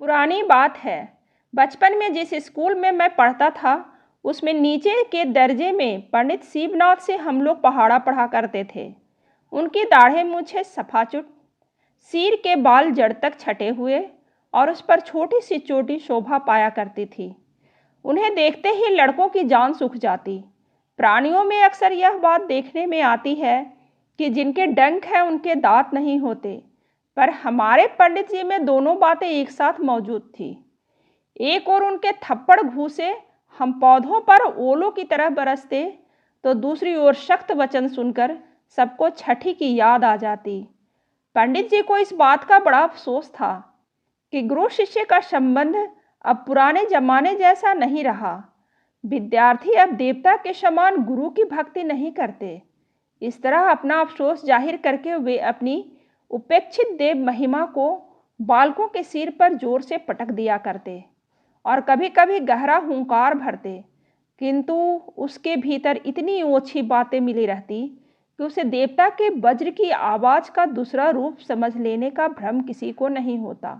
पुरानी बात है। बचपन में जिस स्कूल में मैं पढ़ता था, उसमें नीचे के दर्जे में पंडित शिवनाथ से हम लोग पहाड़ा पढ़ा करते थे। उनकी दाढ़े मूछें सफाचुट, सिर के बाल जड़ तक छटे हुए और उस पर छोटी सी चोटी शोभा पाया करती थी। उन्हें देखते ही लड़कों की जान सूख जाती। प्राणियों में अक्सर यह बात देखने में आती है कि जिनके डंक हैं उनके दांत नहीं होते, पर हमारे पंडित जी में दोनों बातें एक साथ मौजूद थी। एक ओर उनके थप्पड़ घूसे हम पौधों पर ओलों की तरह बरसते, तो दूसरी ओर सख्त वचन सुनकर सबको छठी की याद आ जाती। पंडित जी को इस बात का बड़ा अफसोस था कि गुरु शिष्य का संबंध अब पुराने जमाने जैसा नहीं रहा। विद्यार्थी अब देवता के समान गुरु की भक्ति नहीं करते। इस तरह अपना अफसोस जाहिर करके वे अपनी उपेक्षित देव महिमा को बालकों के सिर पर जोर से पटक दिया करते और कभी कभी गहरा हुंकार भरते, किंतु उसके भीतर इतनी ओछी बातें मिली रहती कि उसे देवता के वज्र की आवाज का दूसरा रूप समझ लेने का भ्रम किसी को नहीं होता।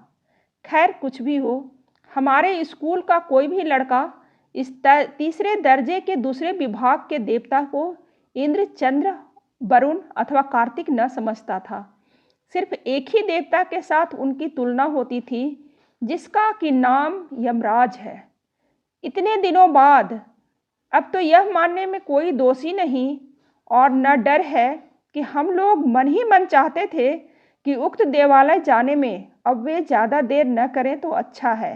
खैर, कुछ भी हो, हमारे स्कूल का कोई भी लड़का इस तीसरे दर्जे के दूसरे विभाग के देवता को इंद्र, चंद्र, वरुण अथवा कार्तिक न समझता था। सिर्फ एक ही देवता के साथ उनकी तुलना होती थी, जिसका कि नाम यमराज है। इतने दिनों बाद अब तो यह मानने में कोई दोषी नहीं और न डर है कि हम लोग मन ही मन चाहते थे कि उक्त देवालय जाने में अब वे ज़्यादा देर न करें तो अच्छा है।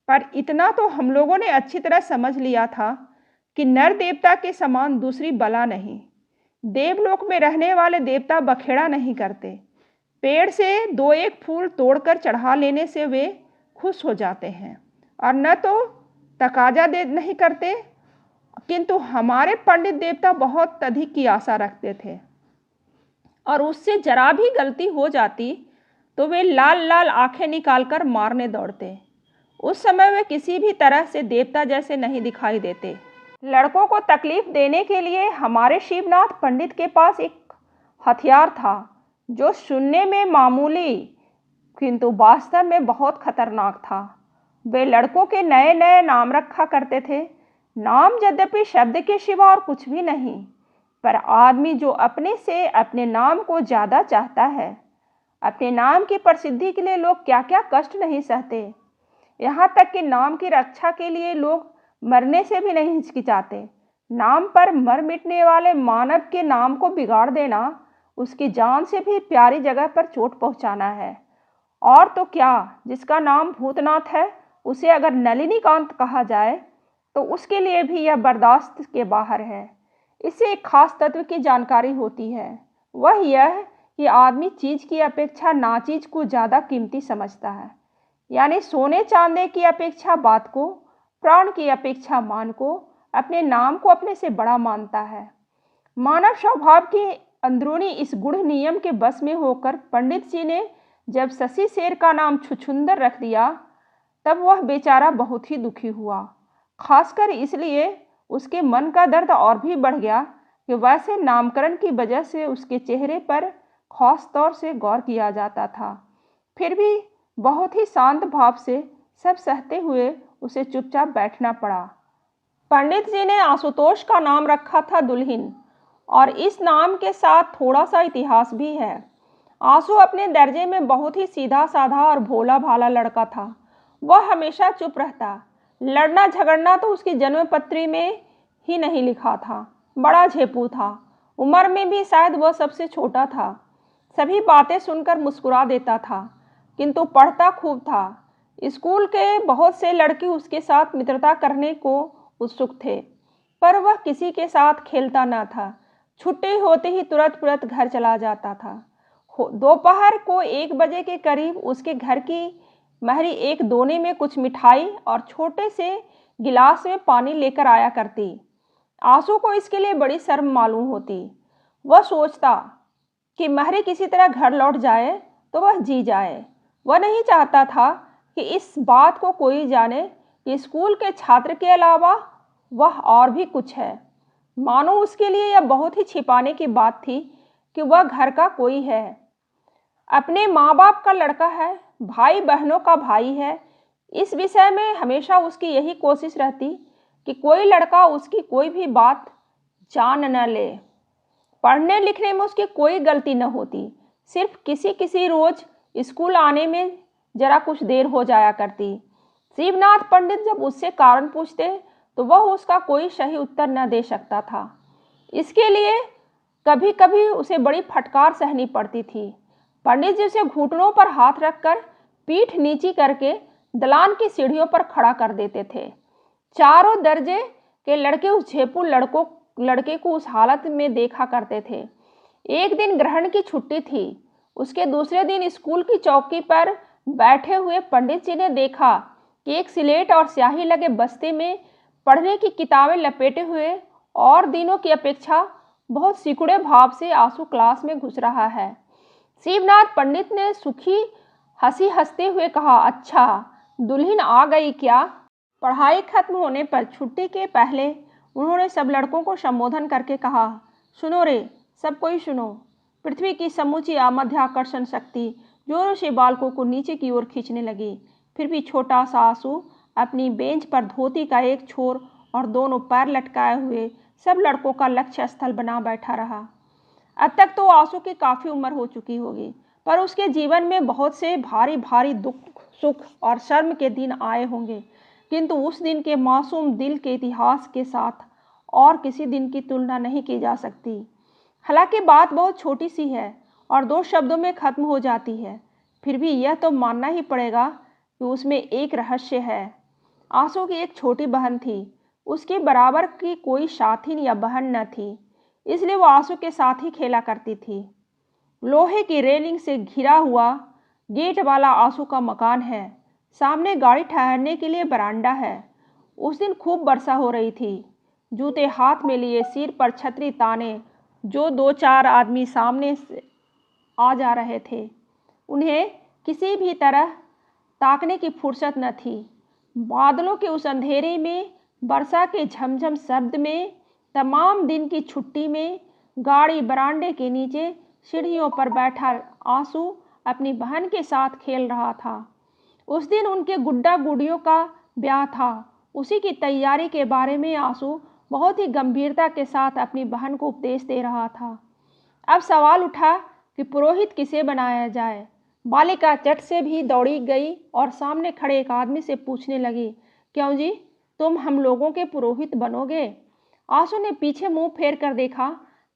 पर इतना तो हम लोगों ने अच्छी तरह समझ लिया था कि नर देवता के समान दूसरी बला नहीं। देवलोक में रहने वाले देवता बखेड़ा नहीं करते। पेड़ से दो एक फूल तोड़कर चढ़ा लेने से वे खुश हो जाते हैं और न तो तकाजा दे नहीं करते। किंतु हमारे पंडित देवता बहुत अधिक की आशा रखते थे और उससे जरा भी गलती हो जाती तो वे लाल लाल आंखें निकालकर मारने दौड़ते। उस समय वे किसी भी तरह से देवता जैसे नहीं दिखाई देते। लड़कों को तकलीफ देने के लिए हमारे शिवनाथ पंडित के पास एक हथियार था, जो सुनने में मामूली किंतु वास्तव में बहुत खतरनाक था। वे लड़कों के नए नए नाम रखा करते थे। नाम यद्यपि शब्द के सिवा और कुछ भी नहीं, पर आदमी जो अपने से अपने नाम को ज़्यादा चाहता है, अपने नाम की प्रसिद्धि के लिए लोग क्या क्या कष्ट नहीं सहते। यहाँ तक कि नाम की रक्षा के लिए लोग मरने से भी नहीं हिचकिचाते। नाम पर मर मिटने वाले मानव के नाम को बिगाड़ देना उसकी जान से भी प्यारी जगह पर चोट पहुँचाना है। और तो क्या, जिसका नाम भूतनाथ है, उसे अगर नलिनीकांत कहा जाए तो उसके लिए भी यह बर्दाश्त के बाहर है। इससे एक खास तत्व की जानकारी होती है, वह यह कि आदमी चीज़ की अपेक्षा नाचीज को ज़्यादा कीमती समझता है। यानी सोने चांदी की अपेक्षा बात को, प्राण की अपेक्षा मान को, अपने नाम को अपने से बड़ा मानता है। मानव स्वभाव के अंदरूनी इस गूढ़ नियम के बस में होकर पंडित जी ने जब शशि शेर का नाम छुछुंदर रख दिया, तब वह बेचारा बहुत ही दुखी हुआ। खासकर इसलिए उसके मन का दर्द और भी बढ़ गया कि वैसे नामकरण की वजह से उसके चेहरे पर खास तौर से गौर किया जाता था। फिर भी बहुत ही शांत भाव से सब सहते हुए उसे चुपचाप बैठना पड़ा। पंडित जी ने आशुतोष का नाम रखा था दुल्हिन, और इस नाम के साथ थोड़ा सा इतिहास भी है। आंसू अपने दर्जे में बहुत ही सीधा साधा और भोला भाला लड़का था। वह हमेशा चुप रहता। लड़ना झगड़ना तो उसकी जन्मपत्री में ही नहीं लिखा था। बड़ा झेपू था। उम्र में भी शायद वह सबसे छोटा था। सभी बातें सुनकर मुस्कुरा देता था, किंतु पढ़ता खूब था। स्कूल के बहुत से लड़के उसके साथ मित्रता करने को उत्सुक थे, पर वह किसी के साथ खेलता न था। छुट्टी होते ही तुरंत घर चला जाता था। दोपहर को 1 बजे के करीब उसके घर की महरी एक दोने में कुछ मिठाई और छोटे से गिलास में पानी लेकर आया करती। आंसू को इसके लिए बड़ी शर्म मालूम होती। वह सोचता कि महरी किसी तरह घर लौट जाए तो वह जी जाए। वह नहीं चाहता था कि इस बात को कोई जाने कि स्कूल के छात्र के अलावा वह और भी कुछ है। मानो उसके लिए यह बहुत ही छिपाने की बात थी कि वह घर का कोई है, अपने माँ बाप का लड़का है, भाई बहनों का भाई है। इस विषय में हमेशा उसकी यही कोशिश रहती कि कोई लड़का उसकी कोई भी बात जान न ले। पढ़ने लिखने में उसकी कोई गलती न होती, सिर्फ किसी किसी रोज स्कूल आने में जरा कुछ देर हो जाया करती। शिवनाथ पंडित जब उससे कारण पूछते तो वह उसका कोई सही उत्तर न दे सकता था। इसके लिए कभी कभी उसे बड़ी फटकार सहनी पड़ती थी। पंडित जी उसे घुटनों पर हाथ रखकर पीठ नीची करके दलान की सीढ़ियों पर खड़ा कर देते थे। चारों दर्जे के लड़के उस झेपू लड़के को उस हालत में देखा करते थे। एक दिन ग्रहण की छुट्टी थी। उसके दूसरे दिन स्कूल की चौकी पर बैठे हुए पंडित जी ने देखा कि एक स्लेट और स्याही लगे बस्ते में पढ़ने की किताबें लपेटे हुए और दिनों की अपेक्षा बहुत सिकुड़े भाव से आंसू क्लास में घुस रहा है। शिवनाथ पंडित ने सुखी हंसी हंसते हुए कहा, अच्छा दुल्हन आ गई क्या? पढ़ाई खत्म होने पर छुट्टी के पहले उन्होंने सब लड़कों को संबोधन करके कहा, सुनो रे, सब कोई सुनो। पृथ्वी की समूची मध्याकर्षण शक्ति जोरों से बालकों को नीचे की ओर खींचने लगी। फिर भी छोटा सा आंसू अपनी बेंच पर धोती का एक छोर और दोनों पैर लटकाए हुए सब लड़कों का लक्ष्य स्थल बना बैठा रहा। अब तक तो आंसू की काफ़ी उम्र हो चुकी होगी, पर उसके जीवन में बहुत से भारी भारी दुख, सुख और शर्म के दिन आए होंगे, किंतु उस दिन के मासूम दिल के इतिहास के साथ और किसी दिन की तुलना नहीं की जा सकती। हालांकि बात बहुत छोटी सी है और 2 शब्दों में ख़त्म हो जाती है, फिर भी यह तो मानना ही पड़ेगा कि उसमें एक रहस्य है। आंसू की एक छोटी बहन थी। उसके बराबर की कोई साथी या बहन न थी, इसलिए वो आंसू के साथ ही खेला करती थी। लोहे की रेलिंग से घिरा हुआ गेट वाला आंसू का मकान है। सामने गाड़ी ठहरने के लिए बरामदा है। उस दिन खूब वर्षा हो रही थी। जूते हाथ में लिए, सिर पर छतरी ताने जो 2-4 आदमी सामने से आ जा रहे थे, उन्हें किसी भी तरह ताकने की फुर्सत न थी। बादलों के उस अंधेरे में, वर्षा के झमझम शब्द में, तमाम दिन की छुट्टी में गाड़ी बरामदे के नीचे सीढ़ियों पर बैठा आंसू अपनी बहन के साथ खेल रहा था। उस दिन उनके गुड्डा गुड़ियों का ब्याह था। उसी की तैयारी के बारे में आंसू बहुत ही गंभीरता के साथ अपनी बहन को उपदेश दे रहा था। अब सवाल उठा कि पुरोहित किसे बनाया जाए। बालिका चट से भी दौड़ी गई और सामने खड़े एक आदमी से पूछने लगी, क्यों जी, तुम हम लोगों के पुरोहित बनोगे? आंसू ने पीछे मुंह फेर कर देखा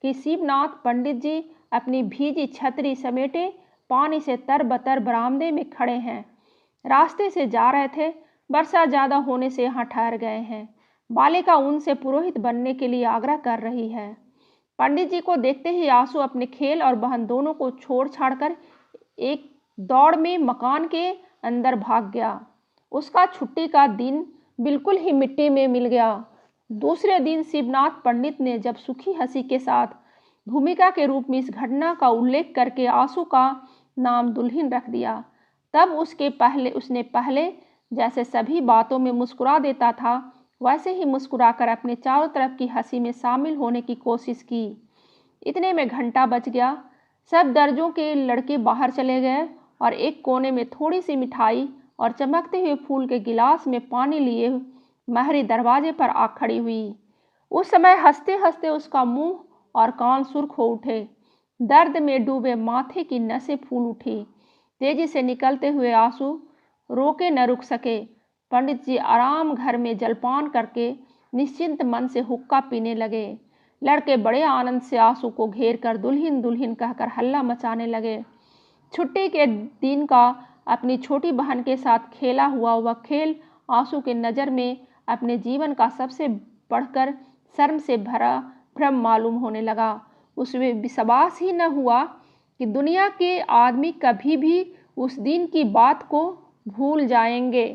कि शिवनाथ पंडित जी अपनी भीगी छतरी समेटे पानी से तरबतर बरामदे में खड़े हैं। रास्ते से जा रहे थे, वर्षा ज़्यादा होने से यहाँ ठहर गए हैं। बालिका उनसे पुरोहित बनने के लिए आग्रह कर रही है। पंडित जी को देखते ही आंसू अपने खेल और बहन दोनों को छोड़ छाड़कर एक दौड़ में मकान के अंदर भाग गया। उसका छुट्टी का दिन बिल्कुल ही मिट्टी में मिल गया। दूसरे दिन शिवनाथ पंडित ने जब सुखी हंसी के साथ भूमिका के रूप में इस घटना का उल्लेख करके आंसू का नाम दुल्हन रख दिया, तब उसने पहले जैसे सभी बातों में मुस्कुरा देता था, वैसे ही मुस्कुराकर अपने चारों तरफ की हंसी में शामिल होने की कोशिश की। इतने में घंटा बज गया। सब दर्जों के लड़के बाहर चले गए और एक कोने में थोड़ी सी मिठाई और चमकते हुए फूल के गिलास में पानी लिए महरी दरवाजे पर आ खड़ी हुई। उस समय हंसते हंसते उसका मुंह और कान सुर्ख हो उठे। दर्द में डूबे माथे की नसें फूल उठी। तेजी से निकलते हुए आंसू रोके न रुक सके। पंडित जी आराम घर में जलपान करके निश्चिंत मन से हुक्का पीने लगे। लड़के बड़े आनंद से आंसू को घेर कर दुल्हन दुल्हन कहकर हल्ला मचाने लगे। छुट्टी के दिन का अपनी छोटी बहन के साथ खेला हुआ वह खेल आंसू के नज़र में अपने जीवन का सबसे बढ़कर शर्म से भरा भ्रम मालूम होने लगा। उसमें विश्वास ही न हुआ कि दुनिया के आदमी कभी भी उस दिन की बात को भूल जाएंगे।